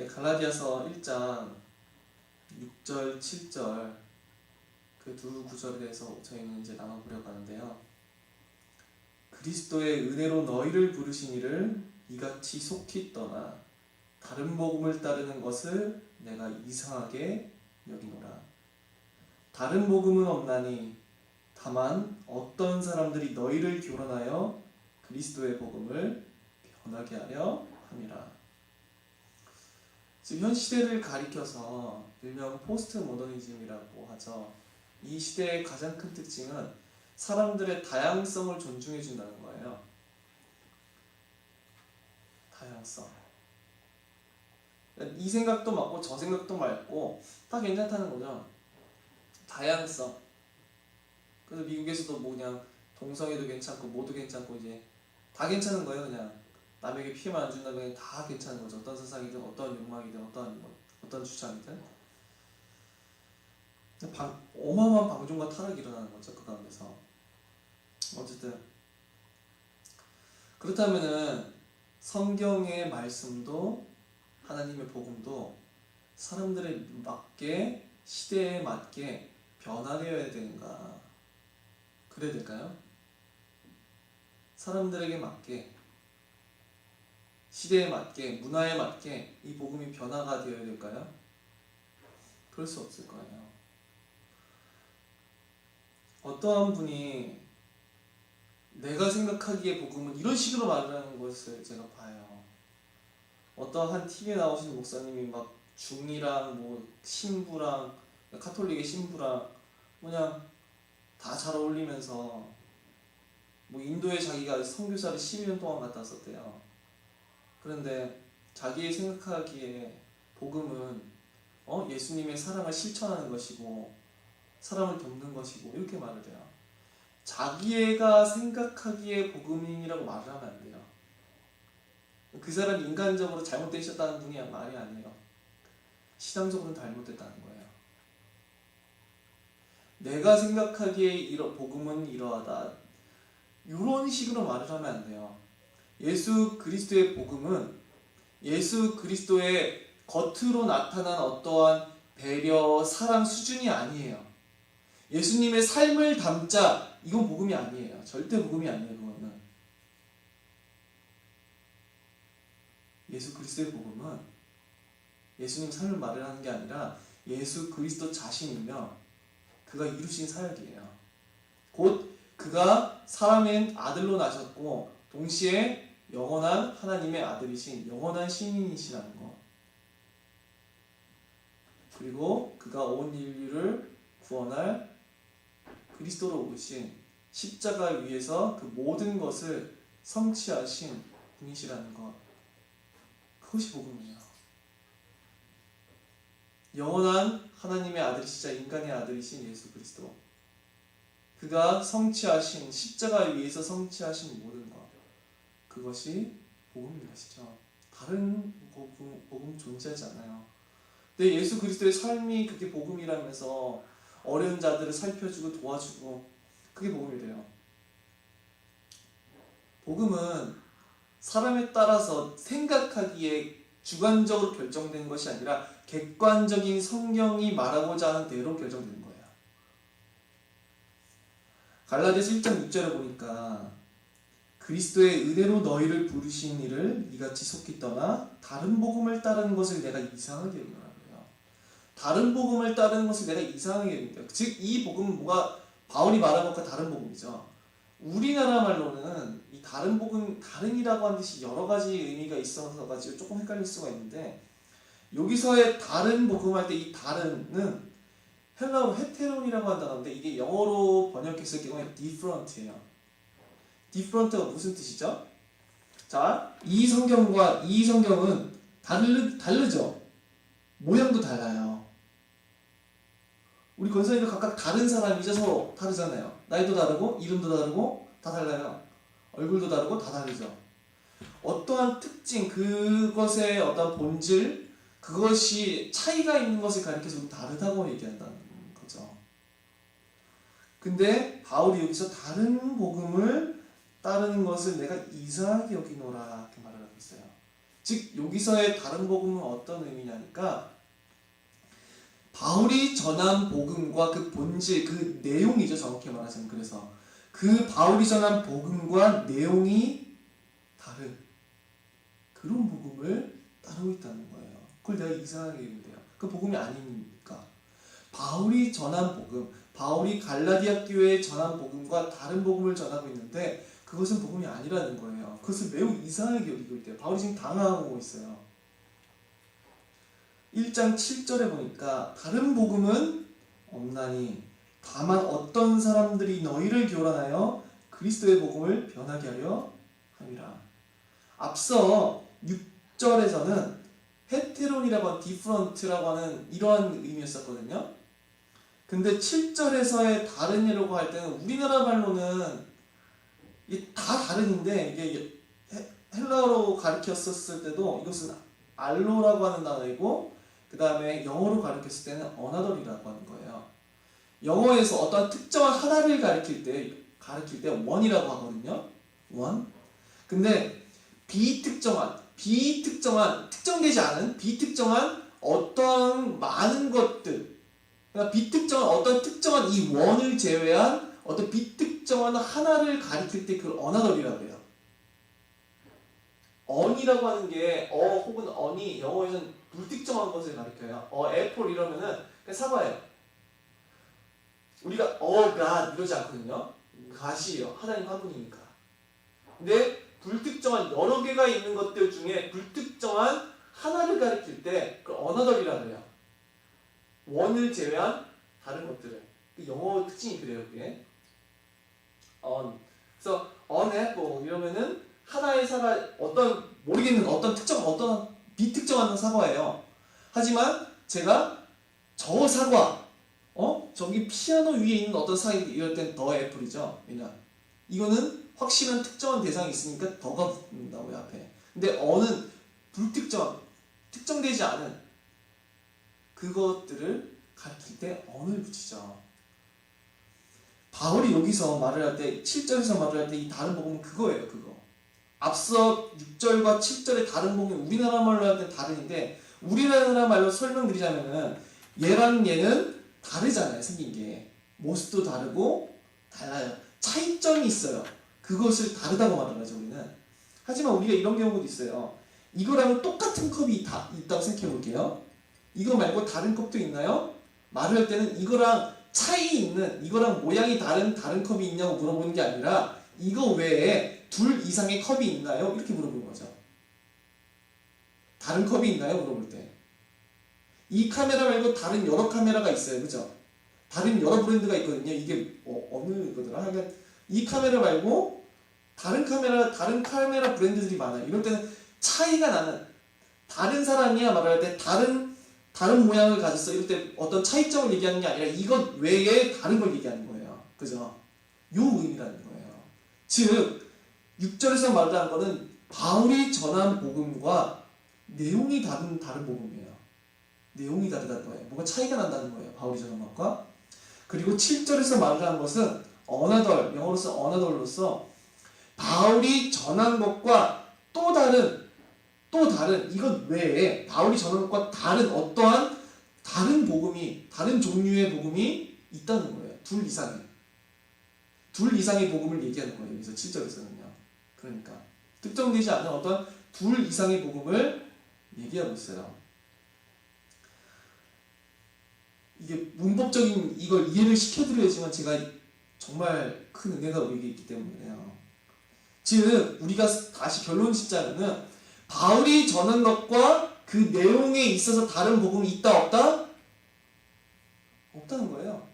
갈라디아서 1장 6절, 7절 그 두 구절에 대해서 저희는 이제 나눠보려고 하는데요. 그리스도의 은혜로 너희를 부르신 이를 이같이 속히 떠나 다른 복음을 따르는 것을 내가 이상하게 여기노라. 다른 복음은 없나니 다만 어떤 사람들이 너희를 교란하여 그리스도의 복음을 변하게 하려 함이라. 지금 현 시대를 가리켜서 일명 포스트 모더니즘이라고 하죠. 이 시대의 가장 큰 특징은 사람들의 다양성을 존중해 준다는 거예요. 다양성. 이 생각도 맞고 저 생각도 맞고 다 괜찮다는 거죠. 다양성. 그래서 미국에서도 뭐 그냥 동성애도 괜찮고 뭐도 괜찮고 이제 다 괜찮은 거예요. 그냥 남에게 피해만 안 준다면 다 괜찮은 거죠. 어떤 세상이든 어떤 욕망이든 어떤 주장이든. 어마어마한 방종과 타락이 일어나는 거죠. 그 가운데서. 어쨌든 그렇다면은 성경의 말씀도 하나님의 복음도 사람들에 맞게 시대에 맞게 변화되어야 되는가? 그래야 될까요? 사람들에게 맞게 시대에 맞게 문화에 맞게 이 복음이 변화가 되어야 될까요? 그럴 수 없을 거예요. 어떠한 분이 내가 생각하기에 복음은 이런 식으로 말하는 것을 제가 봐요. 어떠한 TV에 나오시는 목사님이 막 중이랑 뭐 신부랑 카톨릭의 신부랑 그냥 다 잘 어울리면서 뭐 인도에 자기가 선교사를 12년 동안 갔다 왔었대요. 그런데 자기 생각하기에 복음은 예수님의 사랑을 실천하는 것이고 사람을 돕는 것이고 이렇게 말을 해요. 자기가 생각하기에 복음이라고 말을 하면 안 돼요. 그 사람이 인간적으로 잘못되셨다는 분이 말이 아니에요. 신앙적으로는 잘못됐다는 거예요. 내가 생각하기에 복음은 이러하다. 이런 식으로 말을 하면 안 돼요. 예수 그리스도의 복음은 예수 그리스도의 겉으로 나타난 어떠한 배려, 사랑 수준이 아니에요. 예수님의 삶을 담자, 이건 복음이 아니에요. 절대 복음이 아니에요. 그거는. 예수 그리스도의 복음은 예수님 삶을 말을 하는 게 아니라 예수 그리스도 자신이며 그가 이루신 사역이에요. 곧 그가 사람의 아들로 나셨고 동시에 영원한 하나님의 아들이신 영원한 신인이시라는 것. 그리고 그가 온 인류를 구원할 그리스도로 오신 십자가 위에서 그 모든 것을 성취하신 분이시라는 것. 그것이 복음이에요. 영원한 하나님의 아들이시자 인간의 아들이신 예수 그리스도. 그가 성취하신 십자가 위에서 성취하신 모든 것. 그것이 복음인 것이죠. 다른 복음 존재하지 않아요. 근데 예수 그리스도의 삶이 그게 복음이라면서 어려운 자들을 살펴주고 도와주고 그게 복음이래요. 복음은 사람에 따라서 생각하기에 주관적으로 결정된 것이 아니라 객관적인 성경이 말하고자 하는 대로 결정되는 거예요. 갈라디아서 1장 6절에 보니까 그리스도의 은혜로 너희를 부르신 이를 이같이 속히 떠나 다른 복음을 따르는 것을 내가 이상하게 여기노라. 다른 복음을 따르는 것을 내가 이상하게 여긴다. 즉 이 복음은 뭐가 바울이 말한 것과 다른 복음이죠. 우리나라 말로는 이 다른 복음, 다른이라고 하는 뜻이 여러 가지 의미가 있어서 가지고 조금 헷갈릴 수가 있는데 여기서의 다른 복음 할 때 이 다른은 헬라어로 헤테론이라고 한 단어인데 이게 영어로 번역했을 경우에 different예요. different가 무슨 뜻이죠? 자, 이 성경과 이 성경은 다르죠? 모양도 달라요. 우리 권사님도 각각 다른 사람이죠. 서로 다르잖아요. 나이도 다르고 이름도 다르고 다 달라요. 얼굴도 다르고 다 다르죠. 어떠한 특징, 그것의 어떤 본질, 그것이 차이가 있는 것을 가리켜서 다르다고 얘기한다는 거죠. 근데 바울이 여기서 다른 복음을 따르는 것을 내가 이상하게 여기노라 이렇게 말을 하고 있어요. 즉 여기서의 다른 복음은 어떤 의미냐니까 바울이 전한 복음과 그 본질, 그 내용이죠. 정확히 말하자면. 그래서 그 바울이 전한 복음과 내용이 다른 그런 복음을 따르고 있다는 거예요. 그걸 내가 이상하게 읽는데요. 그 복음이 아니니까. 바울이 전한 복음, 바울이 갈라디아 교회에 전한 복음과 다른 복음을 전하고 있는데 그것은 복음이 아니라는 거예요. 그것을 매우 이상하게 여기고 있대요. 바울이 지금 당황하고 있어요. 1장 7절에 보니까 다른 복음은 없나니 다만 어떤 사람들이 너희를 교란하여 그리스도의 복음을 변하게 하려 함이라. 앞서 6절에서는 헤테론이라고 하는 디프런트라고 하는 이러한 의미였었거든요. 근데 7절에서의 다른이라고 할 때는 우리나라 말로는 이게 다 다른인데 이게 헬라어로 가르쳤었을 때도 이것은 알로라고 하는 단어이고 그 다음에 영어로 가르쳤을 때는 어나더리라고 하는 거예요. 영어에서 어떤 특정한 하나를 가리킬 때 원이라고 하거든요. 원. 근데 특정되지 않은 비특정한 어떤 많은 것들, 그러니까 비특정한 어떤 특정한 이 원을 제외한 어떤 비특정한 하나를 가리킬 때 그걸 어나더리라고 해요. 언이라고 하는 게 혹은 언이 영어에서는 불특정한 것을 가리켜요. 애플 이러면은 사과예요. 우리가 God 이러지 않거든요. God이에요. 하나님 한 분이니까. 근데 불특정한 여러 개가 있는 것들 중에 불특정한 하나를 가리킬 때 그걸 어나더리라고 해요. 원을 제외한 다른 것들을. 영어 특징이 그래요. 그게. 그래서 an apple 이러면은 하나의 사과 어떤 모르겠는 어떤 비특정한 사과예요. 하지만 제가 저 사과 저기 피아노 위에 있는 어떤 사과 이럴 땐 더 애플이죠. 왜냐 이거는 확실한 특정한 대상이 있으니까 더가 붙는다고요 앞에. 근데 어는 특정되지 않은 그것들을 가르칠 때 언을 붙이죠. 바울이 여기서 말을 할 때 7절에서 말을 할 때 이 다른 복음은 그거예요. 그거. 앞서 6절과 7절의 다른 복음은 우리나라 말로 할 때 다른인데 우리나라 말로 설명드리자면은 얘랑 얘는 다르잖아요. 생긴 게. 모습도 다르고 달라요. 차이점이 있어요. 그것을 다르다고 말을 하죠. 우리는. 하지만 우리가 이런 경우도 있어요. 이거랑 똑같은 컵이 있다고 생각해 볼게요. 이거 말고 다른 컵도 있나요? 말을 할 때는 이거랑 차이 있는 이거랑 모양이 다른 컵이 있냐고 물어보는 게 아니라 이거 외에 둘 이상의 컵이 있나요? 이렇게 물어보는 거죠. 다른 컵이 있나요? 물어볼 때. 이 카메라 말고 다른 여러 카메라가 있어요. 그죠? 다른 여러 브랜드가 있거든요. 이게 어느 거더라? 하여간 이 카메라 말고 다른 카메라 브랜드들이 많아요. 이럴 때는 차이가 나는 다른 사람이야 말할 때 다른 모양을 가졌어. 이럴 때 어떤 차이점을 얘기하는 게 아니라 이것 외에 다른 걸 얘기하는 거예요. 그죠? 요 의미라는 거예요. 즉 6절에서 말하는 거는 바울이 전한 복음과 내용이 다른 복음이에요. 내용이 다르다는 거예요. 뭔가 차이가 난다는 거예요. 바울이 전한 것과. 그리고 7절에서 말하는 것은 영어로서 어나덜로서 바울이 전한 것과 또 다른 이것 외에 바울이 전한 것과 다른 어떠한 다른 종류의 복음이 있다는 거예요. 둘 이상의 복음을 얘기하는 거예요. 여기서 7절에서는요. 그러니까 특정되지 않은 어떤 둘 이상의 복음을 얘기하고 있어요. 이게 문법적인 이걸 이해를 시켜드려야지만 제가 정말 큰 은혜가 우리에게 있기 때문이에요. 즉 우리가 다시 결론 짓자면은 바울이 전한 것과 그 내용에 있어서 다른 복음이 있다 없다? 없다는 거예요.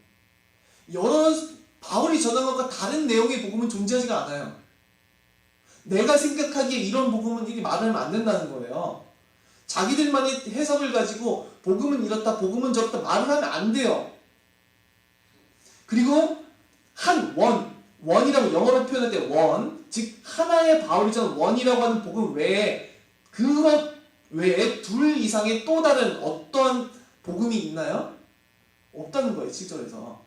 바울이 전한 것과 다른 내용의 복음은 존재하지가 않아요. 내가 생각하기에 이런 복음은 이렇게 말하면 안 된다는 거예요. 자기들만의 해석을 가지고 복음은 이렇다, 복음은 저렇다 말을 하면 안 돼요. 그리고 원이라고 영어로 표현할 때 즉 하나의 바울이 전한 원이라고 하는 복음 외에 그것 외에 둘 이상의 또 다른 어떤 복음이 있나요? 없다는 거예요. 7절에서.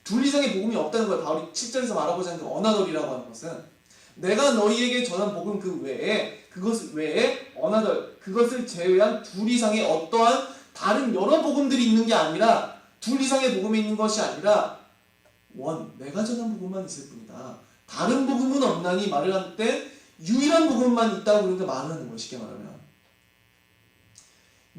둘 이상의 복음이 없다는 거예요. 바울이 7절에서 말하고자 하는 그 어나더리라고 하는 것은 내가 너희에게 전한 복음 그 외에 그것 외에 another, 그것을 제외한 둘 이상의 어떠한 다른 여러 복음들이 있는 게 아니라, 둘 이상의 복음이 있는 것이 아니라 내가 전한 복음만 있을 뿐이다. 다른 복음은 없나니 말을 할 때 유일한 복음만 있다고 그렇게 말을 하는 거예요. 쉽게 말하면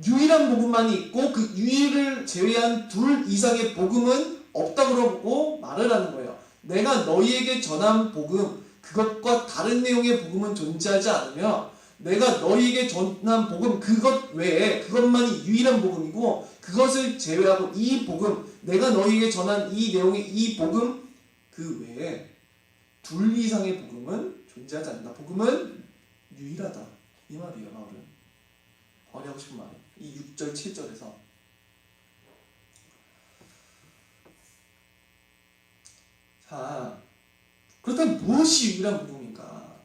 유일한 복음만이 있고 그 유일을 제외한 둘 이상의 복음은 없다고 그러고 말을 하는 거예요. 내가 너희에게 전한 복음, 그것과 다른 내용의 복음은 존재하지 않으며 내가 너희에게 전한 복음, 그것 외에 그것만이 유일한 복음이고 그것을 제외하고 이 복음, 내가 너희에게 전한 이 내용의 이 복음 그 외에 둘 이상의 복음은 존재하지 않는다. 복음은 유일하다. 이 말이에요. 바울은 하고 싶은 말은 이 6절 7절에서 자, 그렇다면 무엇이 유일한 복음인가?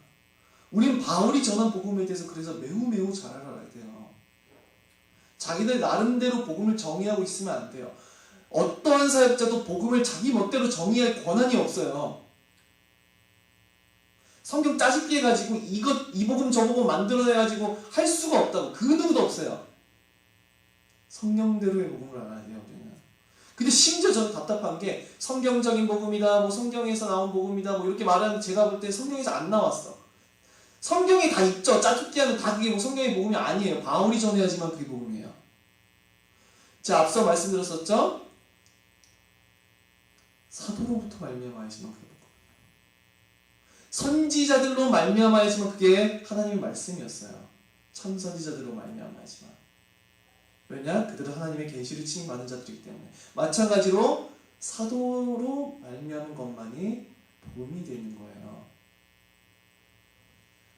우린 바울이 전한 복음에 대해서 그래서 매우 잘 알아야 돼요. 자기들 나름대로 복음을 정의하고 있으면 안 돼요. 어떠한 사역자도 복음을 자기 멋대로 정의할 권한이 없어요. 성경 짜집기 해가지고 이 복음 저 복음 만들어내가지고 할 수가 없다고. 그 누구도 없어요. 성경대로의 복음을 알아야 돼요. 우리는. 근데 심지어 저는 답답한 게 성경적인 복음이다, 뭐 성경에서 나온 복음이다, 뭐 이렇게 말하는 제가 볼 때 성경에서 안 나왔어. 성경에 다 있죠. 짜깁기 하는 다 그게 뭐 성경의 복음이 아니에요. 바울이 전해야지만 그게 복음이에요. 자, 앞서 말씀드렸었죠? 사도로부터 말미암아야지만 그게 복음. 선지자들로 말미암아야지만 그게 하나님의 말씀이었어요. 선지자들로 말미암아야지만. 왜냐? 그들은 하나님의 계시를 칭받는 자들이기 때문에. 마찬가지로 사도로 말미암은 것만이 복음이 되는 거예요.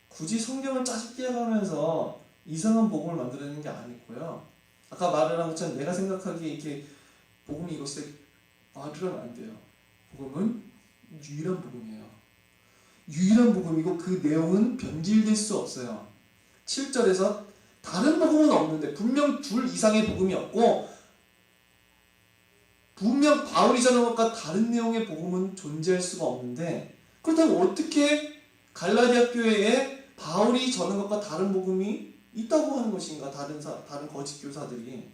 굳이 성경을 짜집기 해가면서 이상한 복음을 만들어내는 게 아니고요. 아까 말을 한 것처럼 내가 생각하기에 이렇게 복음이 이것을 말을 하면 안 돼요. 복음은 유일한 복음이에요. 유일한 복음이고 그 내용은 변질될 수 없어요. 7절에서 다른 복음은 없는데 분명 둘 이상의 복음이 없고 분명 바울이 전한 것과 다른 내용의 복음은 존재할 수가 없는데 그렇다면 어떻게 갈라디아 교회에 바울이 전한 것과 다른 복음이 있다고 하는 것인가? 다른 거짓 교사들이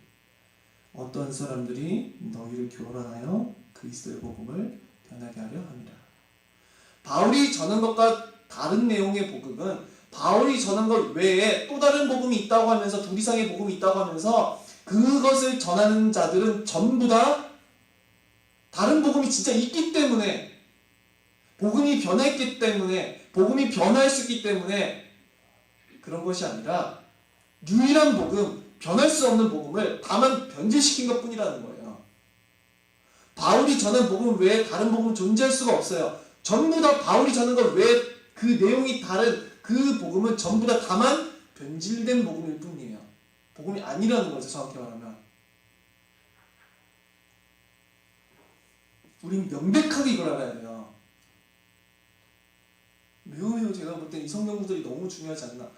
어떤 사람들이 너희를 교란하여 그리스도의 복음을 변하게 하려 합니다. 바울이 전한 것과 다른 내용의 복음은 바울이 전한 것 외에 또 다른 복음이 있다고 하면서 둘 이상의 복음이 있다고 하면서 그것을 전하는 자들은 전부 다 다른 복음이 진짜 있기 때문에 복음이 변했기 때문에 복음이 변할 수 있기 때문에 그런 것이 아니라 유일한 복음, 변할 수 없는 복음을 다만 변질시킨 것뿐이라는 거예요. 바울이 전한 복음 외에 다른 복음은 존재할 수가 없어요. 전부 다 바울이 전한 것 외에 그 내용이 다른 그 복음은 전부 다 다만 변질된 복음일 뿐이에요. 복음이 아니라는 거죠. 정확히 말하면. 우린 명백하게 이걸 알아야 돼요. 매우 제가 볼 때 이 성경 구절이 너무 중요하지 않나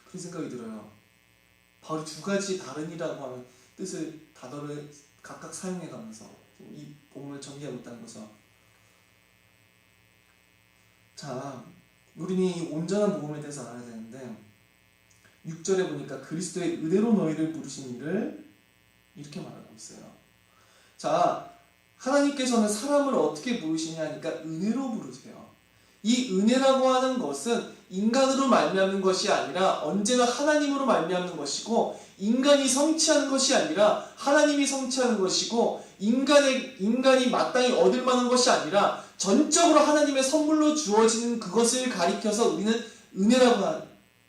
그런 생각이 들어요. 바울이 두 가지 다른이라고 하는 뜻을 단어를 각각 사용해가면서 이 복음을 정리하고 있다는 거죠. 자, 우리는 이 온전한 복음에 대해서 알아야 되는데 6절에 보니까 그리스도의 은혜로 너희를 부르신 이를 이렇게 말하고 있어요. 자, 하나님께서는 사람을 어떻게 부르시냐 하니까 은혜로 부르세요. 이 은혜라고 하는 것은 인간으로 말미암는 것이 아니라 언제나 하나님으로 말미암는 것이고 인간이 성취하는 것이 아니라 하나님이 성취하는 것이고 인간이 마땅히 얻을 만한 것이 아니라 전적으로 하나님의 선물로 주어지는 그것을 가리켜서 우리는 은혜라고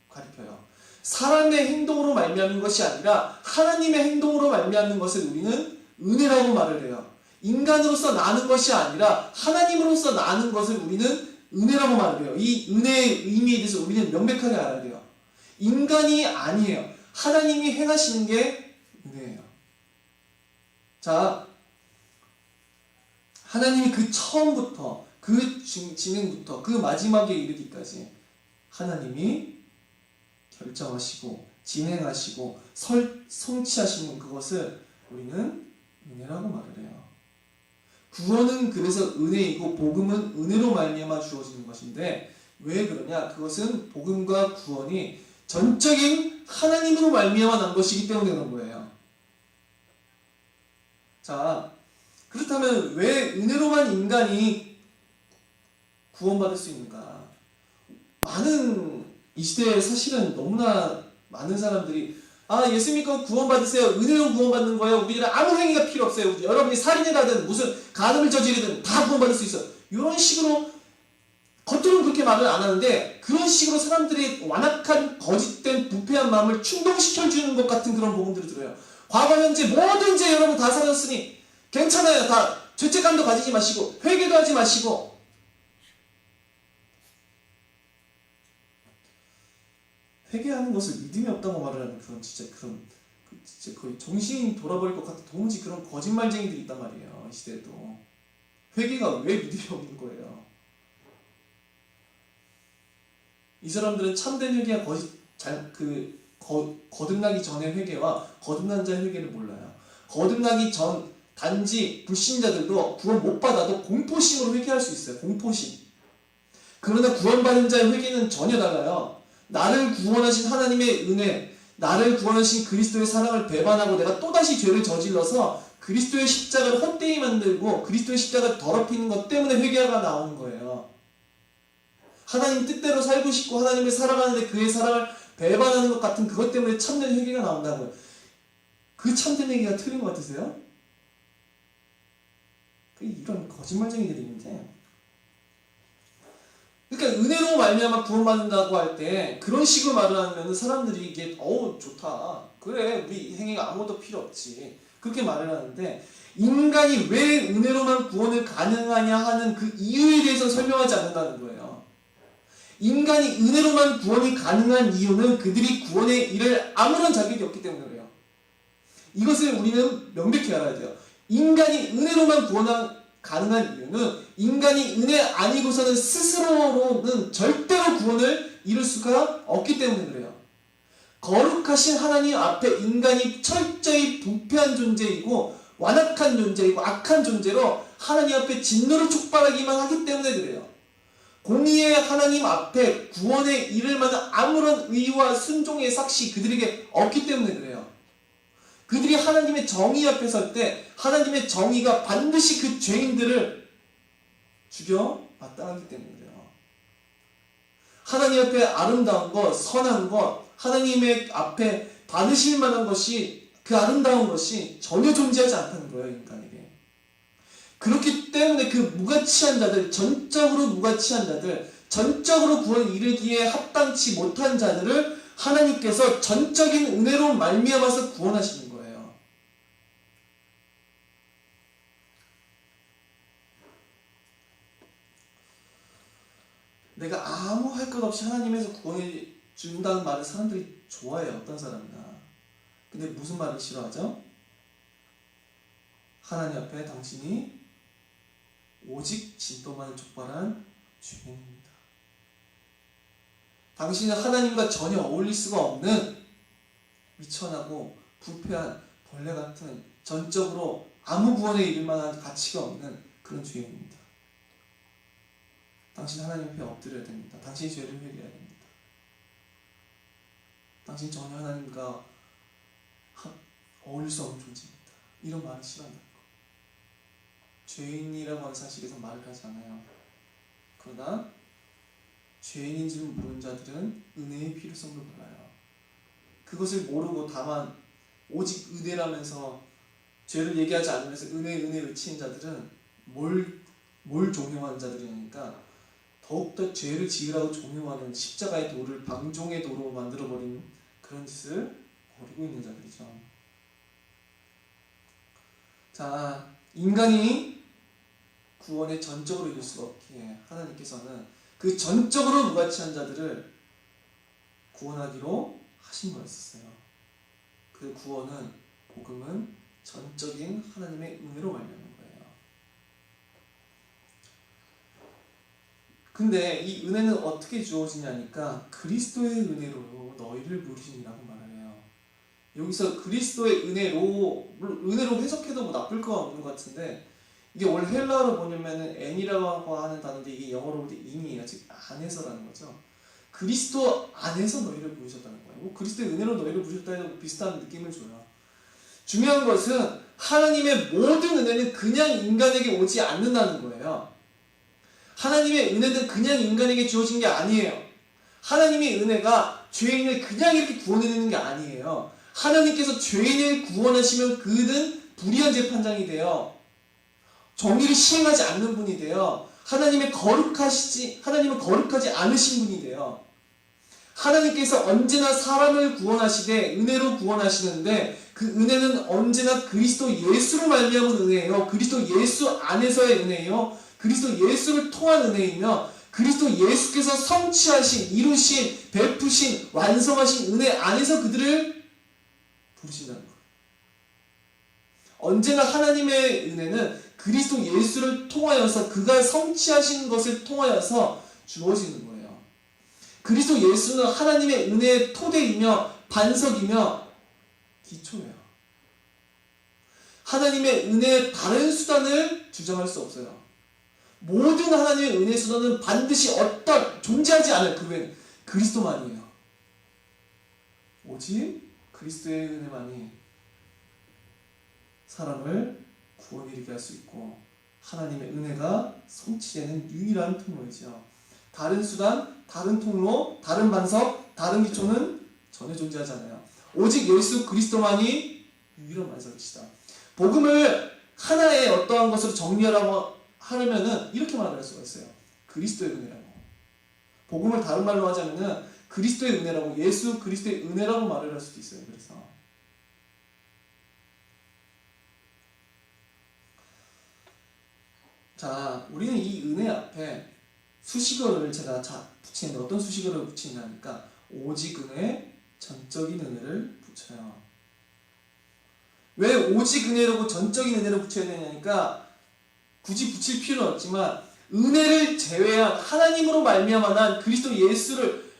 가리켜요. 사람의 행동으로 말미암는 것이 아니라 하나님의 행동으로 말미암는 것을 우리는 은혜라고 말을 해요. 인간으로서 나는 것이 아니라 하나님으로서 나는 것을 우리는 은혜라고 말을 해요. 이 은혜의 의미에 대해서 우리는 명백하게 알아야 돼요. 인간이 아니에요. 하나님이 행하시는 게 은혜예요. 자, 하나님이 그 처음부터 그 진행부터 그 마지막에 이르기까지 하나님이 결정하시고 진행하시고 성취하시는 그것을 우리는 은혜라고 말을 해요. 구원은 그래서 은혜이고 복음은 은혜로 말미암아 주어지는 것인데 왜 그러냐? 그것은 복음과 구원이 전적인 하나님으로 말미암아 난 것이기 때문에 그런 거예요. 자, 그렇다면 왜 은혜로만 인간이 구원받을 수 있는가? 많은 이 시대에 사실은 너무나 많은 사람들이 예수 믿고 구원받으세요. 은혜로 구원받는 거예요. 우리들은 아무 행위가 필요 없어요. 여러분이 살인을 하든 무슨 간음을 저지르든 다 구원받을 수 있어요. 이런 식으로 겉으로는 그렇게 말을 안 하는데 그런 식으로 사람들이 완악한 거짓된 부패한 마음을 충동시켜주는 것 같은 그런 부분들이 들어요. 과거 현재 모든 죄 여러분 다 사셨으니 괜찮아요. 다 죄책감도 가지지 마시고 회개도 하지 마시고 회개하는 것을 믿음이 없다고 말을 하는 그런 진짜 거의 정신이 돌아버릴 것 같은 도무지 그런 거짓말쟁이들이 있단 말이에요. 이 시대에도. 회개가 왜 믿음이 없는 거예요? 이 사람들은 참된 회개와 거듭나기 전의 회개와 거듭난 자의 회개를 몰라요. 거듭나기 전 단지 불신자들도 구원 못 받아도 공포심으로 회개할 수 있어요. 공포심. 그러나 구원받은 자의 회개는 전혀 달라요. 나를 구원하신 하나님의 은혜, 나를 구원하신 그리스도의 사랑을 배반하고 내가 또다시 죄를 저질러서 그리스도의 십자가를 헛되이 만들고 그리스도의 십자가를 더럽히는 것 때문에 회개가 나오는 거예요. 하나님 뜻대로 살고 싶고 하나님을 사랑하는데 그의 사랑을 배반하는 것 같은 그것 때문에 참된 회개가 나온다고요. 그 참된 회개가 틀린 것 같으세요? 이런 거짓말쟁이들이 있는데 그러니까 은혜로 말미암아 구원받는다고 할 때 그런 식으로 말을 하면 사람들이 이게 좋다. 그래 우리 행위가 아무것도 필요 없지. 그렇게 말을 하는데 인간이 왜 은혜로만 구원을 가능하냐 하는 그 이유에 대해서 설명하지 않는다는 거예요. 인간이 은혜로만 구원이 가능한 이유는 그들이 구원에 이를 아무런 자격이 없기 때문에 그래요. 이것을 우리는 명백히 알아야 돼요. 인간이 은혜로만 가능한 이유는 인간이 은혜 아니고서는 스스로로는 절대로 구원을 이룰 수가 없기 때문에 그래요. 거룩하신 하나님 앞에 인간이 철저히 부패한 존재이고 완악한 존재이고 악한 존재로 하나님 앞에 진노를 촉발하기만 하기 때문에 그래요. 공의의 하나님 앞에 구원에 이를 만한 아무런 의와 순종의 삭시 그들에게 없기 때문에 그래요. 그들이 하나님의 정의 앞에 설 때 하나님의 정의가 반드시 그 죄인들을 죽여 마땅하기 때문에 그래요. 하나님 앞에 아름다운 것, 선한 것, 하나님의 앞에 받으실 만한 것이 그 아름다운 것이 전혀 존재하지 않다는 거예요. 인간에게. 그렇기 때문에 그 무가치한 자들, 전적으로 무가치한 자들, 전적으로 구원을 이루기에 합당치 못한 자들을 하나님께서 전적인 은혜로 말미암아서 구원하시는 거예요. 내가 아무 할 것 없이 하나님에서 구원해 준다는 말을 사람들이 좋아해요. 어떤 사람이나. 근데 무슨 말을 싫어하죠? 하나님 앞에 당신이 오직 진도만을 촉발한 죄인입니다. 당신은 하나님과 전혀 어울릴 수가 없는 미천하고 부패한 벌레 같은 전적으로 아무 구원에 이를 만한 가치가 없는 그런 죄인입니다. 당신 하나님 앞에 엎드려야 됩니다. 당신의 죄를 회개해야 됩니다. 당신 전혀 하나님과 어울릴 수 없는 존재입니다. 이런 말을 싫어한다. 죄인이라고 하는 사실에서 말을 하지 않아요. 그러나 죄인인 줄 모르는 자들은 은혜의 필요성을 몰라요. 그것을 모르고 다만 오직 은혜라면서 죄를 얘기하지 않으면서 은혜 외치는 자들은 뭘 종용하는 자들이니까 더욱더 죄를 지으라고 종용하는 십자가의 도를 방종의 도로 만들어버린 그런 짓을 벌이고 있는 자들이죠. 자, 인간이 구원에 전적으로 이룰 수가 없기에 하나님께서는 그 전적으로 무가치한 자들을 구원하기로 하신 거였어요. 그 구원은, 복음은 전적인 하나님의 은혜로 말미암는 거예요. 근데 이 은혜는 어떻게 주어지냐니까 그리스도의 은혜로 너희를 부르시니라고 말을 해요. 여기서 그리스도의 은혜로 해석해도 뭐 나쁠 거 없는 것 같은데 이게 원래 헬라어로 보냐면은 n이라고 하는 단어인데 이게 영어로 볼 때 in이에요. 즉 안에서라는 거죠. 그리스도 안에서 너희를 부르셨다는 거예요. 뭐 그리스도의 은혜로 너희를 부르셨다는 비슷한 느낌을 줘요. 중요한 것은 하나님의 모든 은혜는 그냥 인간에게 오지 않는다는 거예요. 하나님의 은혜는 그냥 인간에게 주어진 게 아니에요. 하나님의 은혜가 죄인을 그냥 이렇게 구원해내는 게 아니에요. 하나님께서 죄인을 구원하시면 그는 불의한 재판장이 돼요. 정의를 시행하지 않는 분이 돼요. 하나님은 거룩하지 않으신 분이 돼요. 하나님께서 언제나 사람을 구원하시되 은혜로 구원하시는데 그 은혜는 언제나 그리스도 예수로 말미암은 은혜예요. 그리스도 예수 안에서의 은혜예요. 그리스도 예수를 통한 은혜이며 그리스도 예수께서 성취하신, 이루신, 베푸신, 완성하신 은혜 안에서 그들을 부르신다는 거예요. 언제나 하나님의 은혜는 그리스도 예수를 통하여서 그가 성취하신 것을 통하여서 주어지는 거예요. 그리스도 예수는 하나님의 은혜의 토대이며 반석이며 기초예요. 하나님의 은혜의 다른 수단을 주장할 수 없어요. 모든 하나님의 은혜의 수단은 반드시 존재하지 않을 그 외에는 그리스도만이에요. 오직 그리스도의 은혜만이 사람을 구원에 이르게 할 수 있고 하나님의 은혜가 성취되는 유일한 통로이죠. 다른 수단, 다른 통로, 다른 반석, 다른 기초는 전혀 존재하지 않아요. 오직 예수 그리스도만이 유일한 반석이시다. 복음을 하나의 어떠한 것으로 정리하라고 하려면은 이렇게 말할 수가 있어요. 그리스도의 은혜라고. 복음을 다른 말로 하자면은 그리스도의 은혜라고, 예수 그리스도의 은혜라고 말을 할 수도 있어요. 그래서 자, 우리는 이 은혜 앞에 수식어를 제가 붙이는데 어떤 수식어를 붙이냐니까 오직 은혜, 전적인 은혜를 붙여요. 왜 오직 은혜라고 전적인 은혜를 붙여야 되냐니까 굳이 붙일 필요는 없지만 은혜를 제외한 하나님으로 말미암아 그리스도 예수를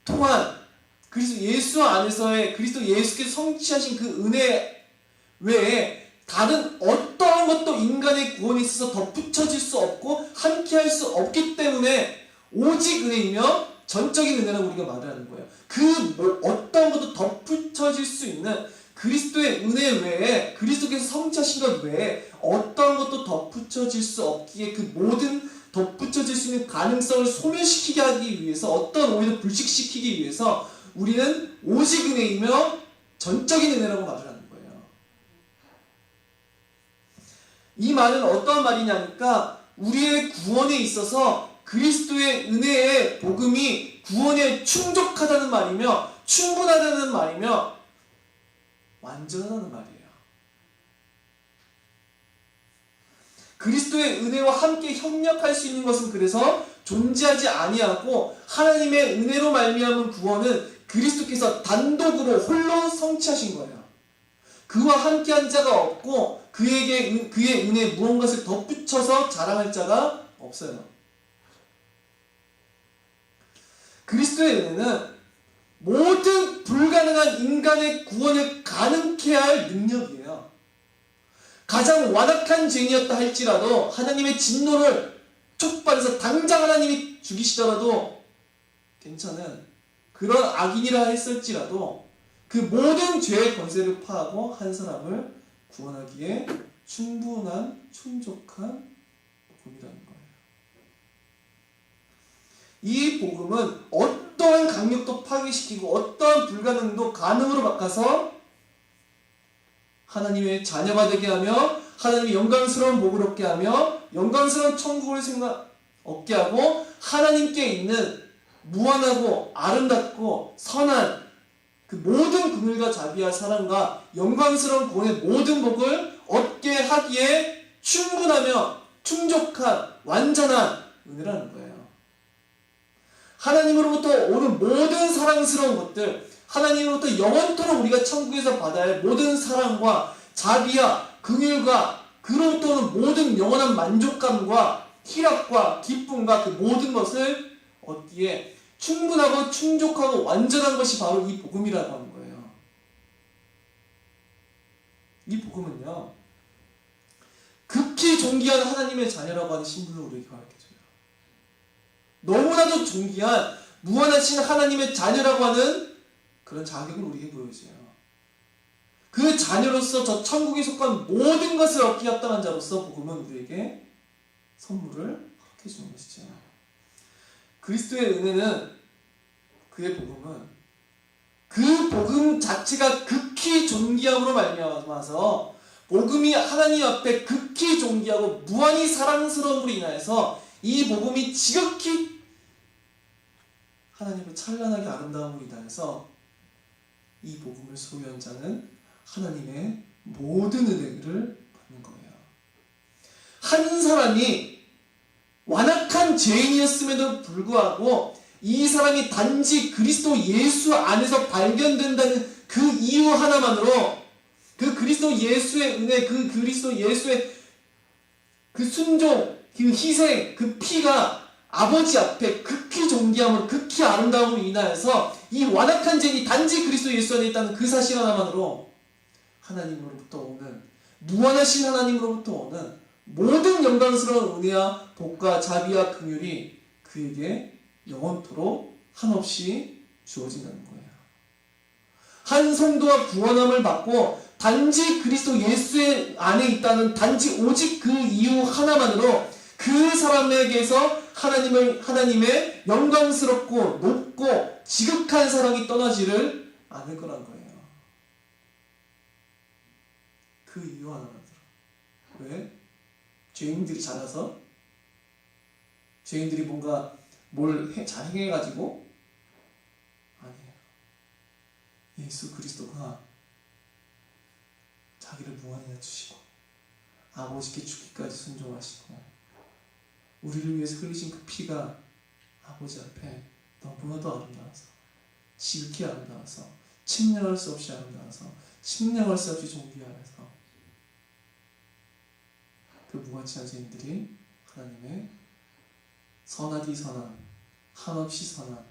통한 그리스도 예수 안에서의 그리스도 예수께서 성취하신 그 은혜 외에 다른 어떠한 것도 인간의 구원에 있어서 덧붙여질 수 없고 함께할 수 없기 때문에 오직 은혜이며 전적인 은혜라고 우리가 말을 하는 거예요. 어떤 것도 덧붙여질 수 있는 그리스도의 은혜 외에 그리스도께서 성취하신 것 외에 어떤 것도 덧붙여질 수 없기에 그 모든 덧붙여질 수 있는 가능성을 소멸시키게 하기 위해서 오히려 불식시키기 위해서 우리는 오직 은혜이며 전적인 은혜라고 말을 하는 거예요. 이 말은 어떤 말이냐니까 우리의 구원에 있어서 그리스도의 은혜의 복음이 구원에 충족하다는 말이며 충분하다는 말이며 완전하다는 말이에요. 그리스도의 은혜와 함께 협력할 수 있는 것은 그래서 존재하지 아니하고 하나님의 은혜로 말미암은 구원은 그리스도께서 단독으로 홀로 성취하신 거예요. 그와 함께한 자가 없고 그의 은혜에 무언가를 덧붙여서 자랑할 자가 없어요. 그리스도의 은혜는 모든 불가능한 인간의 구원을 가능케 할 능력이에요. 가장 완악한 죄인이었다 할지라도 하나님의 진노를 촉발해서 당장 하나님이 죽이시더라도 괜찮은 그런 악인이라 했을지라도 그 모든 죄의 권세를 파하고 한 사람을 구원하기에 충분한 충족한 복음이라는 거예요. 이 복음은 어떠한 강력도 파괴시키고 어떠한 불가능도 가능으로 바꿔서 하나님의 자녀가 되게 하며 하나님의 영광스러운 복을 얻게 하며 영광스러운 천국을 얻게 하고 하나님께 있는 무한하고 아름답고 선한 그 모든 긍휼과 자비와 사랑과 영광스러운 구원의 모든 복을 얻게 하기에 충분하며 충족한 완전한 은혜라는 거예요. 하나님으로부터 오는 모든 사랑스러운 것들, 하나님으로부터 영원토록 우리가 천국에서 받아야 할 모든 사랑과 자비와 긍휼과 그로부터 오는 모든 영원한 만족감과 희락과 기쁨과 그 모든 것을 얻기에 충분하고 충족하고 완전한 것이 바로 이 복음이라고 하는 거예요. 이 복음은요, 극히 존귀한 하나님의 자녀라고 하는 신분을 우리에게 가르쳐줘요. 너무나도 존귀한, 무한하신 하나님의 자녀라고 하는 그런 자격을 우리에게 보여줘요. 그 자녀로서 저 천국에 속한 모든 것을 얻기 합당한 자로서 복음은 우리에게 선물을 허락해 주는 것이죠. 그리스도의 은혜는, 그의 복음은 그 복음 자체가 극히 존귀함으로 말미암아서 복음이 하나님 앞에 극히 존귀하고 무한히 사랑스러움으로 인하여서 이 복음이 지극히 하나님을 찬란하게 아름다움으로 인하여서 이 복음을 소유한 자는 하나님의 모든 은혜를 받는 거예요. 한 사람이 완악한 죄인이었음에도 불구하고 이 사람이 단지 그리스도 예수 안에서 발견된다는 그 이유 하나만으로, 그 그리스도 예수의 은혜, 그 그리스도 예수의 그 순종, 그 희생, 그 피가 아버지 앞에 극히 존귀함으로, 극히 아름다움으로 인하여서 이 완악한 죄인이 단지 그리스도 예수 안에 있다는 그 사실 하나만으로 하나님으로부터 오는, 무한하신 하나님으로부터 오는 모든 영광스러운 은혜와 복과 자비와 긍휼이 그에게 영원토록 한없이 주어진다는 거예요. 한 성도가 구원함을 받고 단지 그리스도 예수의 안에 있다는, 단지 오직 그 이유 하나만으로 그 사람에게서 하나님의 영광스럽고 높고 지극한 사랑이 떠나지를 않을 거란 거예요. 그 이유 하나만으로. 왜? 죄인들이 잘해서? 죄인들이 뭔가 뭘 잘 행해가지고? 아니에요. 예수 그리스도가 자기를 무한히 낮추시고 아버지께 죽기까지 순종하시고 우리를 위해서 흘리신 그 피가 아버지 앞에 너무나도 아름다워서, 지극히 아름다워서, 측량할 수 없이 아름다워서, 측량할 수 없이 존귀하여서 그 무가치한 죄인들이 하나님의 선하디 선한, 한없이 선한,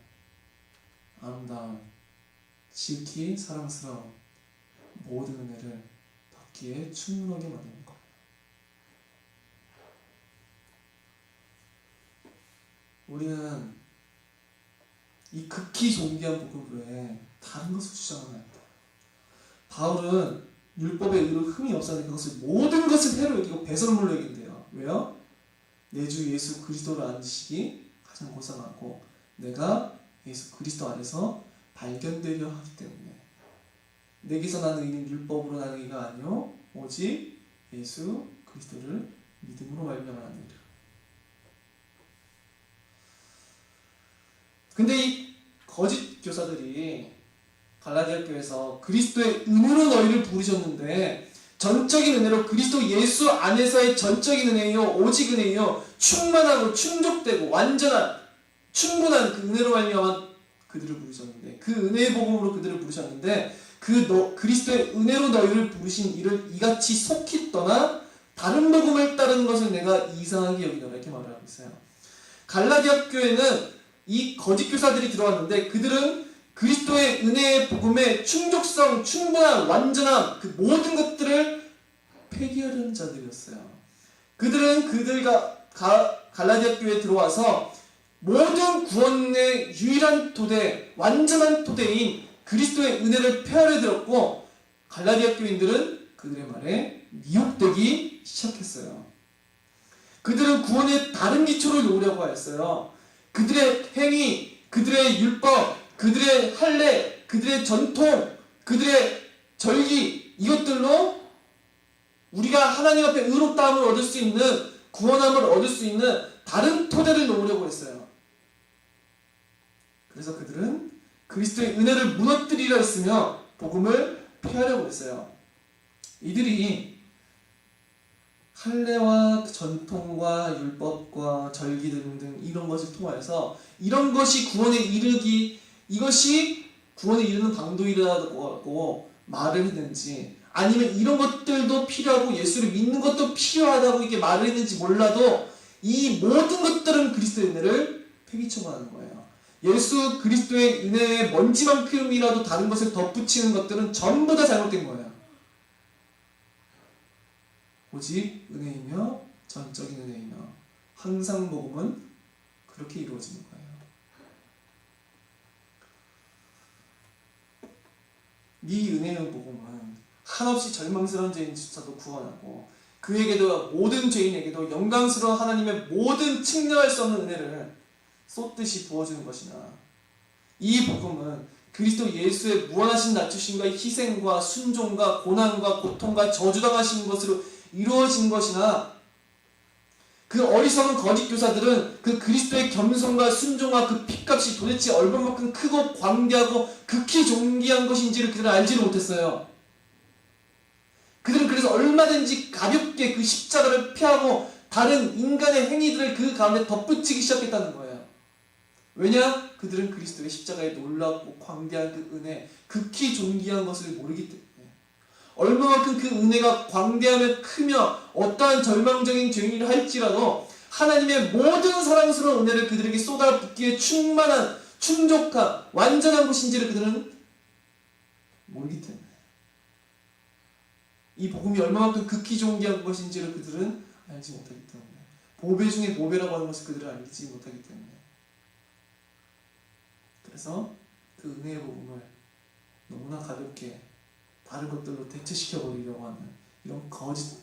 아름다운, 지극히 사랑스러운 모든 은혜를 받기에 충분하게 만드는 거예요. 우리는 이 극히 존귀한 복음 외에 다른 것을 주장하는 아니다. 바울은 율법의 의로 흠이 없었는데 그것을 모든 것을 해로 여기고 배설물로 여긴대요. 왜요? 내 주 예수 그리스도를 앉으시기 가장 고상하고 내가 예수 그리스도 안에서 발견되려 하기 때문에 내게서 나는 의는 율법으로 나는 의가 아니요 오직 예수 그리스도를 믿음으로 말미암았느니라. 근데 이 거짓 교사들이 갈라디아 교회에서 그리스도의 은혜로 너희를 부르셨는데 전적인 은혜로 그리스도 예수 안에서의 전적인 은혜요 오직 은혜요 충만하고 충족되고 완전한 충분한 그 은혜로 말미암아 그들을 부르셨는데, 그 은혜의 복음으로 그들을 부르셨는데 그리스도의 은혜로 너희를 부르신 이를 이같이 속히 떠나 다른 복음을 따르는 것을 내가 이상하게 여기노라 이렇게 말을 하고 있어요. 갈라디아 교회는 이 거짓 교사들이 들어왔는데 그들은 그리스도의 은혜의 복음의 충족성, 충분한, 완전한 그 모든 것들을 폐기하려는 자들이었어요. 그들은 그들과 갈라디아 교회에 들어와서 모든 구원의 유일한 토대, 완전한 토대인 그리스도의 은혜를 폐하려 들었고 갈라디아 교인들은 그들의 말에 미혹되기 시작했어요. 그들은 구원의 다른 기초를 놓으려고 했어요. 그들의 행위, 그들의 율법, 그들의 할례, 그들의 전통, 그들의 절기, 이것들로 우리가 하나님 앞에 의롭다함을 얻을 수 있는, 구원함을 얻을 수 있는 다른 토대를 놓으려고 했어요. 그래서 그들은 그리스도의 은혜를 무너뜨리려 했으며 복음을 폐하려고 했어요. 이들이 할례와 전통과 율법과 절기 등등 이런 것을 통하여서 이런 것이 구원에 이르기, 이것이 구원에 이르는 방도이라고 말을 했는지, 아니면 이런 것들도 필요하고 예수를 믿는 것도 필요하다고 이렇게 말을 했는지 몰라도 이 모든 것들은 그리스도의 은혜를 폐기쳐고 하는 거예요. 예수 그리스도의 은혜의 먼지만큼이라도 다른 것을 덧붙이는 것들은 전부 다 잘못된 거예요. 오직 은혜이며 전적인 은혜이며 항상 복음은 그렇게 이루어지는 거예요. 네 은혜의 복음은 한없이 절망스러운 죄인조차도 구원하고 그에게도 모든 죄인에게도 영광스러운 하나님의 모든 측량할 수 없는 은혜를 쏟듯이 부어주는 것이나 이 복음은 그리스도 예수의 무한하신 낮추심과 희생과 순종과 고난과 고통과 저주당하신 것으로 이루어진 것이나 그 어리석은 거짓 교사들은 그 그리스도의 겸손과 순종과 그 핏값이 도대체 얼마만큼 크고 광대하고 극히 존귀한 것인지를 그들은 알지를 못했어요. 그들은 그래서 얼마든지 가볍게 그 십자가를 피하고 다른 인간의 행위들을 그 가운데 덧붙이기 시작했다는 거예요. 왜냐? 그들은 그리스도의 십자가의 놀랍고 광대한 그 은혜, 극히 존귀한 것을 모르기 때문에 얼마만큼 그 은혜가 광대하며 크며 어떠한 절망적인 죄인이라 할지라도 하나님의 모든 사랑스러운 은혜를 그들에게 쏟아붓기에 충만한, 충족한, 완전한 것인지를 그들은 모르기 때문에 이 복음이 얼마만큼 극히 존귀한 것인지를 그들은 알지 못하기 때문에 보배 중에 보배라고 하는 것을 그들은 알지 못하기 때문에 그래서 그 은혜의 복음을 너무나 가볍게 다른 것들로 대체시켜버리려고 하는 이런 거짓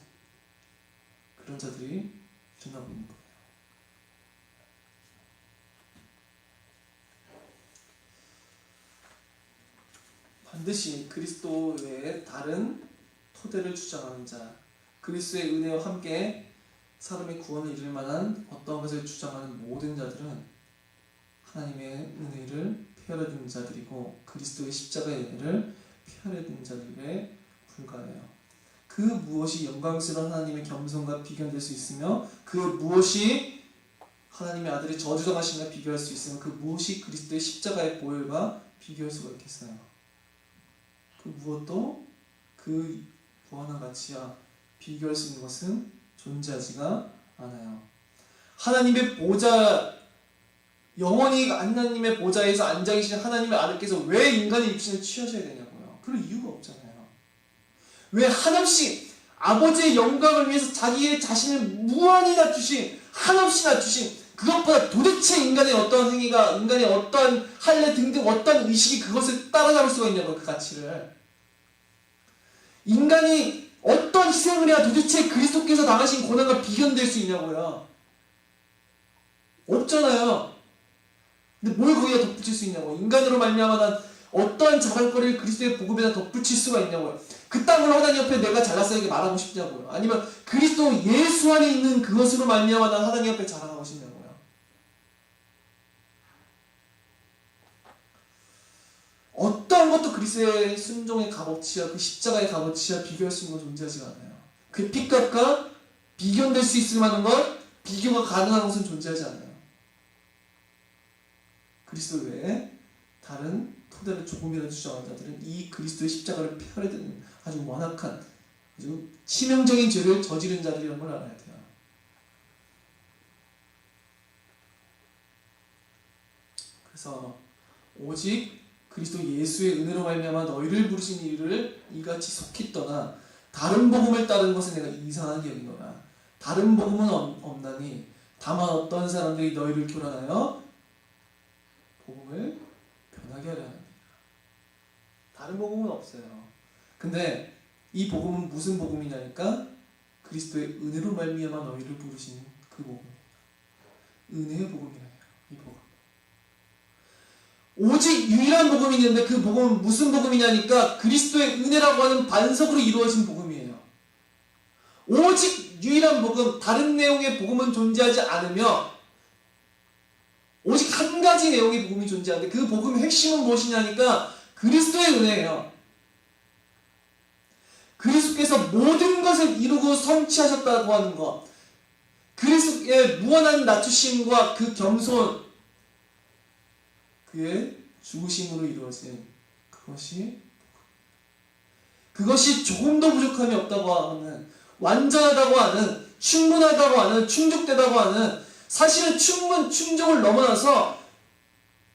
그런 자들이 일어나고 있는 거예요. 반드시 그리스도 외에 다른 토대를 주장하는 자, 그리스도의 은혜와 함께 사람의 구원을 이룰 만한 어떠한 것을 주장하는 모든 자들은 하나님의 은혜를 폐하려는 자들이고 그리스도의 십자가의 은혜를 폐하려는 자들에 불과해요. 그 무엇이 영광스러운 하나님의 겸손과 비교될 수 있으며 그 무엇이 하나님의 아들의 저주당하심과 비교할 수 있으며 그 무엇이 그리스도의 십자가의 보혈과 비교할 수가 있겠어요. 그 무엇도 그 무한한 가치와 비교할 수 있는 것은 존재하지가 않아요. 하나님의 보좌, 영원히 하나님의 보좌에서 앉아 계신 하나님의 아들께서 왜 인간의 육신을 취하셔야 되냐고요. 그럴 이유가 없잖아요. 왜 한없이 아버지의 영광을 위해서 자기의 자신을 무한히 낮추신, 한없이 낮추신, 그것보다 도대체 인간의 어떠한 행위가, 인간의 어떠한 할례 등등 어떠한 의식이 그것을 따라잡을 수가 있냐고요. 그 가치를. 인간이 어떤 희생을 해야 도대체 그리스도께서 당하신 고난과 비견될 수 있냐고요. 없잖아요. 근데 뭘 거기에 덧붙일 수 있냐고. 인간으로 말미암아 난 어떠한 자랑거리를 그리스도의 복음에다 덧붙일 수가 있냐고요. 그딴 걸 하나님 옆에 내가 잘났어요 이렇게 말하고 싶냐고요. 아니면 그리스도 예수 안에 있는 그것으로 말미암아 난 하나님 옆에 자랑하고 싶냐고요. 어떠한 것도 그리스도의 순종의 값어치와 그 십자가의 값어치와 비교할 수 있는 건 존재하지 않아요. 그 핏값과 비견될 수 있을 만한 것, 비교가 가능한 것은 존재하지 않아요. 그리스도 외에 다른 토대를 조금이라도 주장하는 자들은 이 그리스도의 십자가를 폐하려 드는 아주 완악한, 아주 치명적인 죄를 저지른 자들이라는 걸 알아야 돼요. 그래서 오직 그리스도 예수의 은혜로 말미암아 너희를 부르신 이를 이같이 속히 떠나 다른 복음을 따르는 것을 내가 이상하게 여기노라. 다른 복음은 없나니 다만 어떤 사람들이 너희를 교란하여 복음을 변하게 하려 합니다. 다른 복음은 없어요. 근데 이 복음은 무슨 복음이냐니까 그리스도의 은혜로 말미암아 너희를 부르신 그 복음이에요. 은혜의 복음이에요. 이 복음. 오직 유일한 복음이 있는데 그 복음은 무슨 복음이냐니까 그리스도의 은혜라고 하는 반석으로 이루어진 복음이에요. 오직 유일한 복음, 다른 내용의 복음은 존재하지 않으며 오직 한 가지 내용의 복음이 존재하는데 그 복음의 핵심은 무엇이냐니까 그리스도의 은혜예요. 그리스도께서 모든 것을 이루고 성취하셨다고 하는 것, 그리스도의 무한한 낮추심과 그 겸손, 그의 죽으심으로 이루어진 그것이 조금도 부족함이 없다고 하는, 완전하다고 하는, 충분하다고 하는, 충족되다고 하는, 사실은 충족을 넘어나서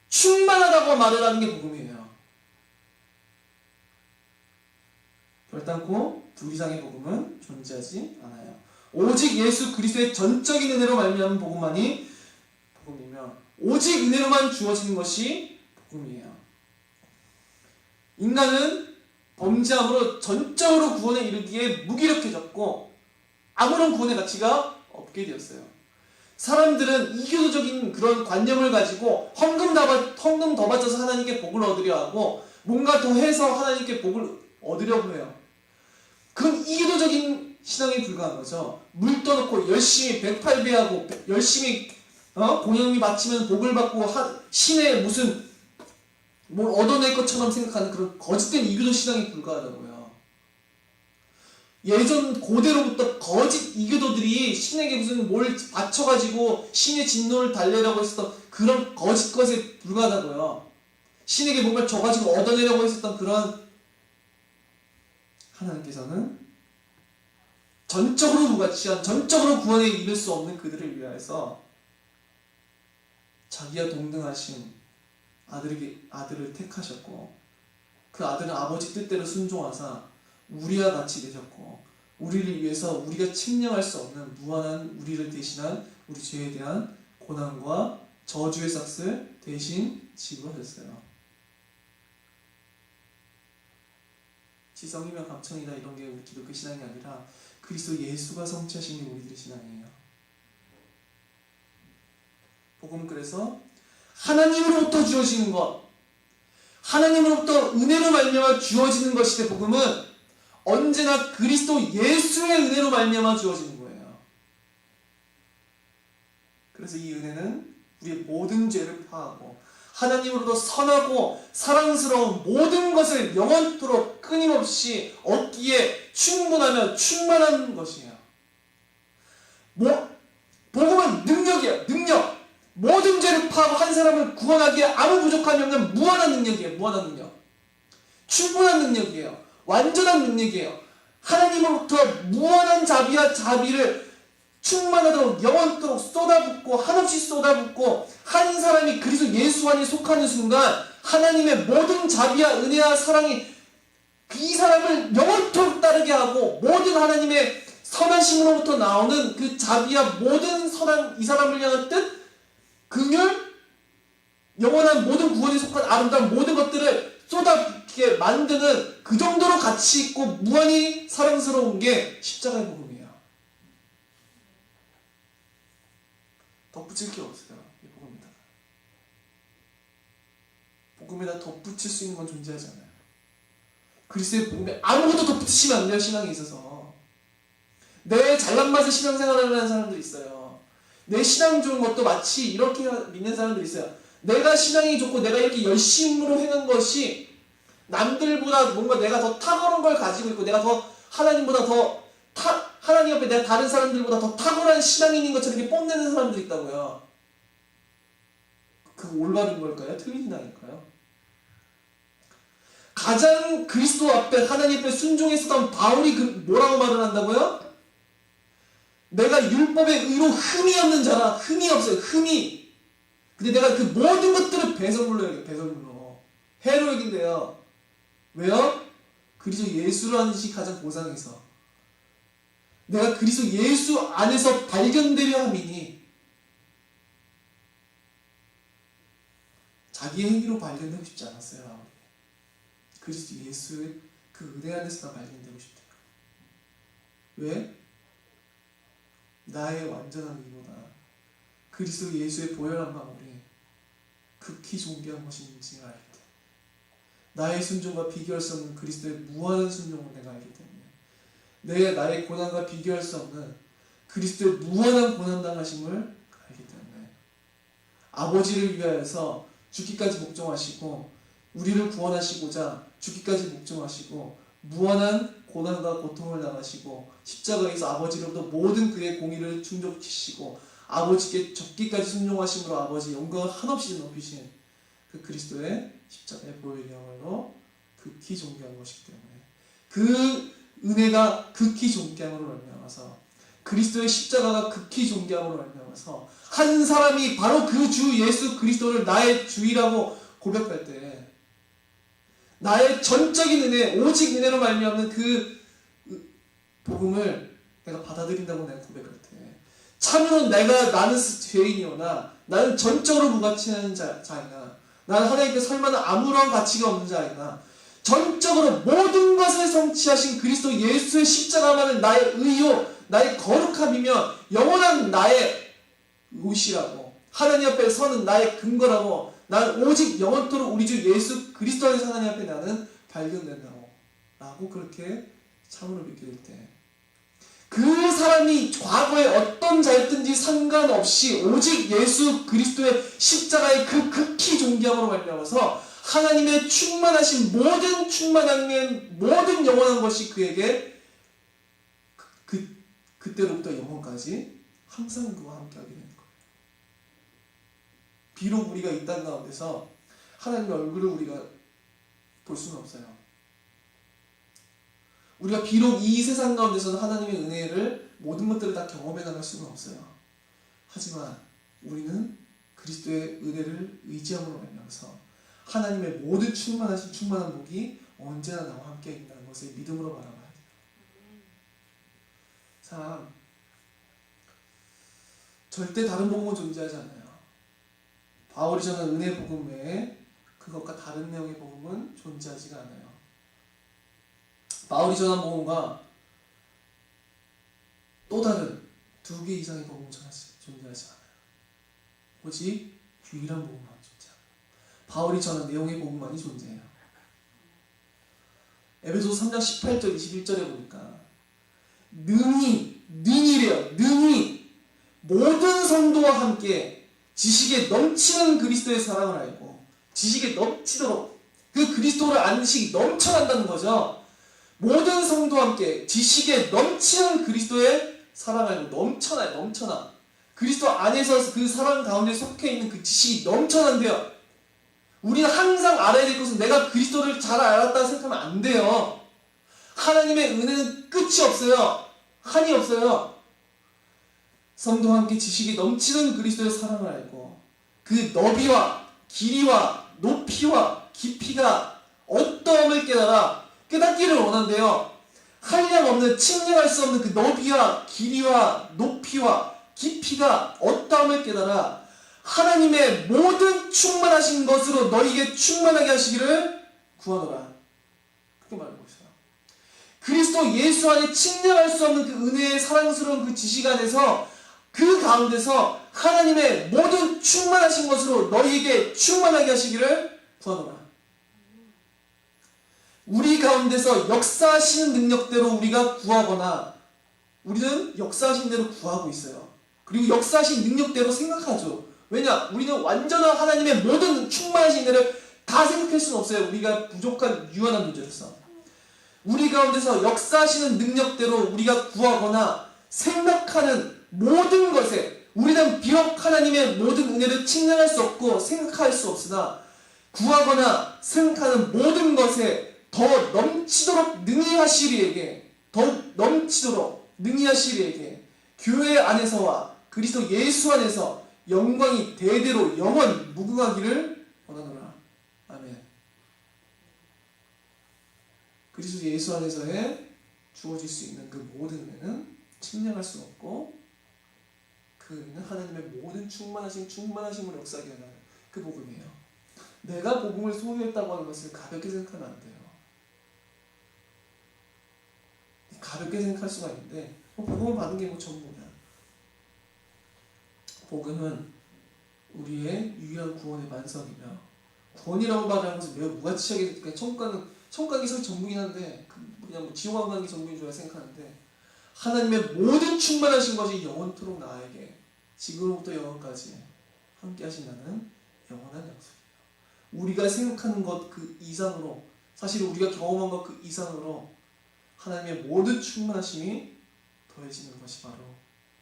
충만하다고 말을 하는 게 복음이에요. 결단코 둘 이상의 복음은 존재하지 않아요. 오직 예수 그리스도의 전적인 은혜로 말미암은 복음만이 복음이며 오직 은혜로만 주어지는 것이 복음이에요. 인간은 범죄함으로 전적으로 구원에 이르기에 무기력해졌고 아무런 구원의 가치가 없게 되었어요. 사람들은 이교도적인 그런 관념을 가지고 헌금 더 바쳐서 하나님께 복을 얻으려 하고 뭔가 더 해서 하나님께 복을 얻으려고 해요. 그건 이교도적인 신앙에 불과한 거죠. 물 떠놓고 열심히 108배하고 열심히 공양미 바치면 복을 받고 신의 무슨 뭘 얻어낼 것처럼 생각하는 그런 거짓된 이교도 신앙에 불과하다고요. 예전 고대로부터 거짓 이교도들이 신에게 무슨 뭘 바쳐가지고 신의 진노를 달래려고 했었던 그런 거짓 것에 불과하다고요. 신에게 뭔가를 줘가지고 얻어내려고 했었던 그런, 하나님께서는 전적으로 무가치한, 전적으로 구원에 이를 수 없는 그들을 위하여서 자기와 동등하신 아들을 택하셨고, 그 아들은 아버지 뜻대로 순종하사 우리와 같이 되셨고, 우리를 위해서 우리가 측량할 수 없는 무한한 우리를 대신한 우리 죄에 대한 고난과 저주의 삭슬 대신 지고 하셨어요. 지성이면 감청이다 이런 게 우리 기독교 신앙이 아니라 그리스도 예수가 성취하신 게 우리들의 신앙이에요. 복음은 그래서 하나님으로부터 주어지는 것, 하나님으로부터 은혜로 말미암아 주어지는 것이되, 복음은 언제나 그리스도 예수의 은혜로 말미암아 주어지는 거예요. 그래서 이 은혜는 우리의 모든 죄를 파하고 하나님으로부터 선하고 사랑스러운 모든 것을 영원토록 끊임없이 얻기에 충분하며 충만한 것이에요. 복음은 능력이에요. 능력. 모든 죄를 파하고 한 사람을 구원하기에 아무 부족함이 없는 무한한 능력이에요. 무한한 능력. 충분한 능력이에요. 완전한 능력이에요. 하나님으로부터 무한한 자비를 충만하도록 영원토록 쏟아붓고 한없이 쏟아붓고, 한 사람이 그리스도 예수 안에 속하는 순간 하나님의 모든 자비와 은혜와 사랑이 이 사람을 영원토록 따르게 하고, 모든 하나님의 선하심으로부터 나오는 그 자비와 모든 선한 이 사람을 향한 뜻, 긍휼, 영원한 모든 구원에 속한 아름다운 모든 것들을 쏟아붓게 만드는 그 정도로 가치 있고 무한히 사랑스러운 게 십자가의 복음이에요. 덧붙일 게 없어요. 이 복음에다가. 복음에다 덧붙일 수 있는 건 존재하지 않아요. 그리스도의 복음에 아무것도 덧붙이시면 안 돼요. 신앙에 있어서. 내 잘난 맛에 신앙생활을 하는 사람들이 있어요. 내 신앙 좋은 것도 마치 이렇게 믿는 사람들이 있어요. 내가 신앙이 좋고 내가 이렇게 열심으로 행한 것이 남들보다 뭔가 내가 더 탁월한 걸 가지고 있고, 내가 더 하나님보다 하나님 앞에 내가 다른 사람들보다 더 탁월한 신앙이 있는 것처럼 이렇게 뽐내는 사람들이 있다고요. 그거 올바른 걸까요? 틀린 신앙일까요? 가장 그리스도 앞에 하나님 앞에 순종했었던 바울이 뭐라고 말을 한다고요? 내가 율법의 의로 흠이 없는 자라. 흠이 없어요. 흠이. 근데 내가 그 모든 것들을 배설물로 여겨요. 배설물로. 해로 여긴대요. 왜요? 그리스도 예수라는 것이 가장 고상해서. 내가 그리스도 예수 안에서 발견되려 함이니, 자기의 행위로 발견되고 싶지 않았어요. 그리스도 예수의 그 은혜 안에서 다 발견되고 싶대요. 왜? 나의 완전한 의로나 그리스도 예수의 보혈한 방울이 극히 존귀한 것인지 알기 때문에, 나의 순종과 비교할 수 없는 그리스도의 무한한 순종을 내가 알기 때문에, 나의 고난과 비교할 수 없는 그리스도의 무한한 고난당하심을 알기 때문에, 아버지를 위하여서 죽기까지 복종하시고 우리를 구원하시고자 죽기까지 복종하시고 무한한 고난과 고통을 당하시고 십자가에서 아버지로부터 모든 그의 공의를 충족시키시고 아버지께 적기까지 순종하심으로 아버지 영광을 한없이 높이신 그 그리스도의 십자가의 보혈이야말로 극히 존귀한 것이기 때문에, 그 은혜가 극히 존귀함으로 말미암아서, 그리스도의 십자가가 극히 존귀함으로 말미암아서 한 사람이 바로 그 주 예수 그리스도를 나의 주이라고 고백할 때, 나의 전적인 은혜, 오직 은혜로 말미암는 그 복음을 내가 받아들인다고 내가 고백할 때, 참으로 나는 죄인이오나 나는 전적으로 무가치한 자이나 나는 하나님께 설마는 아무런 가치가 없는 자이나 전적으로 모든 것을 성취하신 그리스도 예수의 십자가만을 나의 의요 나의 거룩함이며 영원한 나의 옷이라고, 하나님 앞에 서는 나의 근거라고, 나는 오직 영원토록 우리 주 예수 그리스도 안에서 하나님 앞에 나는 발견된다고 라고 그렇게 참으로 믿게 될 때, 그 사람이 과거에 어떤 자였든지 상관없이 오직 예수 그리스도의 십자가의 그 극히 존귀함으로 말미암아서 하나님의 충만하신 모든 충만한 모든 영원한 것이 그에게 그때로부터 영원까지 항상 그와 함께하게 되는 거예요. 비록 우리가 이 땅 가운데서 하나님의 얼굴을 우리가 볼 수는 없어요. 우리가 비록 이 세상 가운데서는 하나님의 은혜를 모든 것들을 다 경험해 나갈 수는 없어요. 하지만 우리는 그리스도의 은혜를 의지함으로 말미암아서 하나님의 모든 충만하신 충만한 복이 언제나 나와 함께 있다는 것을 믿음으로 바라봐야 돼요. 참, 절대 다른 복음은 존재하지 않아요. 바울이 전한 은혜 복음 외에 그것과 다른 내용의 복음은 존재하지가 않아요. 바울이 전한 복음과 또 다른 두 개 이상의 복음은 존재하지 않아요. 오직 유일한 복음만 존재해요. 바울이 전한 내용의 복음만이 존재해요. 에베소서 3장 18절 21절에 보니까 능히 모든 성도와 함께 지식에 넘치는 그리스도의 사랑을 알고, 지식에 넘치도록 그 그리스도를 아는 지식이 넘쳐난다는 거죠. 모든 성도와 함께 지식에 넘치는 그리스도의 사랑을 알고, 넘쳐나. 그리스도 안에서 그 사랑 가운데 속해 있는 그 지식이 넘쳐난대요. 우리는 항상 알아야 될 것은 내가 그리스도를 잘 알았다고 생각하면 안 돼요. 하나님의 은혜는 끝이 없어요. 한이 없어요. 성도와 함께 지식이 넘치는 그리스도의 사랑을 알고, 그 너비와 길이와 높이와 깊이가 어떠함을 깨닫기를 원한대요. 한량없는, 측량할 수 없는 그 너비와 길이와 높이와 깊이가 어떠함을 깨달아 하나님의 모든 충만하신 것으로 너희에게 충만하게 하시기를 구하노라. 그렇게 말하고 있어요. 그리스도 예수 안에 측량할 수 없는 그 은혜의 사랑스러운 그 지식 안에서, 그 가운데서 하나님의 모든 충만하신 것으로 너희에게 충만하게 하시기를 구하노라. 우리 가운데서 역사하시는 능력대로 우리가 구하거나, 우리는 역사하신 대로 구하고 있어요. 그리고 역사하신 능력대로 생각하죠. 왜냐? 우리는 완전한 하나님의 모든 충만하신 은혜를 다 생각할 수는 없어요. 우리가 부족한 유한한 존재로서. 우리 가운데서 역사하시는 능력대로 우리가 구하거나 생각하는 모든 것에, 우리는 비록 하나님의 모든 은혜를 측량할 수 없고 생각할 수 없으나 구하거나 생각하는 모든 것에 더 넘치도록 능히 하시리에게, 더욱 넘치도록 능히 하시리에게 교회 안에서와 그리스도 예수 안에서 영광이 대대로 영원 무궁하기를 원하노라. 아멘. 그리스도 예수 안에서의 주어질 수 있는 그 모든 은혜는 측량할 수 없고, 그 은혜는 하나님의 모든 충만하심을 역사하게 하는 그 복음이에요. 내가 복음을 소유했다고 하는 것을 가볍게 생각하면 안 돼요. 가볍게 생각할 수가 있는데, 복음을 받은 게 뭐 전부냐. 복음은 우리의 유일한 구원의 반석이며, 구원이라고 말하는 것은 매우 무가치하게, 그러니까 천국 가기 사실 전부긴 한데, 그냥 뭐 지옥 가기 전부인 줄 생각하는데, 하나님의 모든 충만하신 것이 영원토록 나에게 지금부터 영원까지 함께 하신다는 영원한 약속이에요. 우리가 생각하는 것 그 이상으로, 사실 우리가 경험한 것 그 이상으로 하나님의 모든 충만하심이 더해지는 것이 바로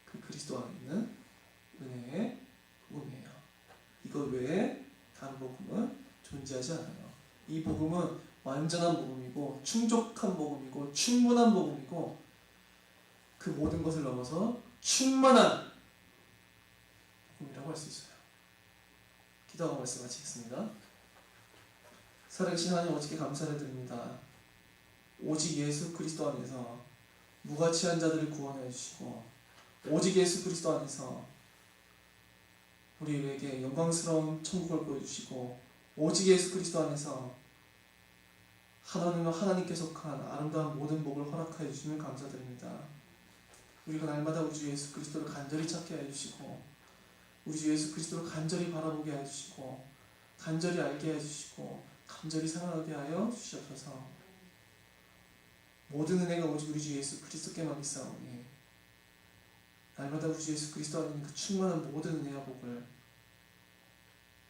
그 그리스도 안에 있는 은혜의 복음이에요. 이것 외에 다른 복음은 존재하지 않아요. 이 복음은 완전한 복음이고, 충족한 복음이고, 충분한 복음이고, 그 모든 것을 넘어서 충만한 복음이라고 할 수 있어요. 기도하고 말씀 마치겠습니다. 살아계신 하나님, 어찌게 감사를 드립니다. 오직 예수 그리스도 안에서 무가치한 자들을 구원해 주시고, 오직 예수 그리스도 안에서 우리에게 영광스러운 천국을 보여주시고, 오직 예수 그리스도 안에서 하나님께 속한 아름다운 모든 복을 허락하여 주시면 감사드립니다. 우리가 날마다 우리 주 예수 그리스도를 간절히 찾게 해주시고 우리 주 예수 그리스도를 간절히 바라보게 해주시고 간절히 알게 해주시고 간절히 사랑하게 하여 주시옵소서. 모든 은혜가 오직 우리 주 예수 그리스도께만 있사오니 날마다 우리 주 예수 그리스도 안에 그 충만한 모든 은혜와 복을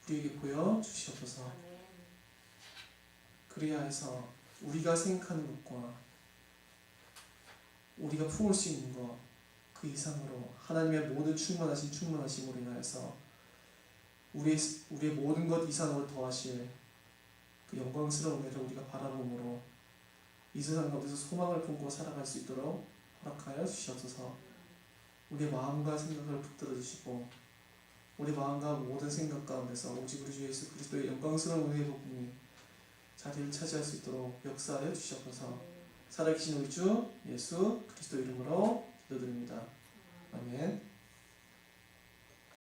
우리에게 보여 주시옵소서. 그리하여서 우리가 생각하는 것과 우리가 품을 수 있는 것 그 이상으로 하나님의 모든 충만하심으로 인하여서 우리의 모든 것 이상으로 더하실 그 영광스러운 은혜를 우리가 바라봄으로 이 세상 가운데서 소망을 품고 살아갈 수 있도록 허락하여 주시옵소서. 우리의 마음과 생각을 붙들어 주시고 우리 마음과 모든 생각 가운데서 오직 우리 주 예수 그리스도의 영광스러운 은혜의 복음이 자리를 차지할 수 있도록 역사하여 주시옵소서. 살아계신 우리 주 예수 그리스도 이름으로 기도드립니다. 아멘.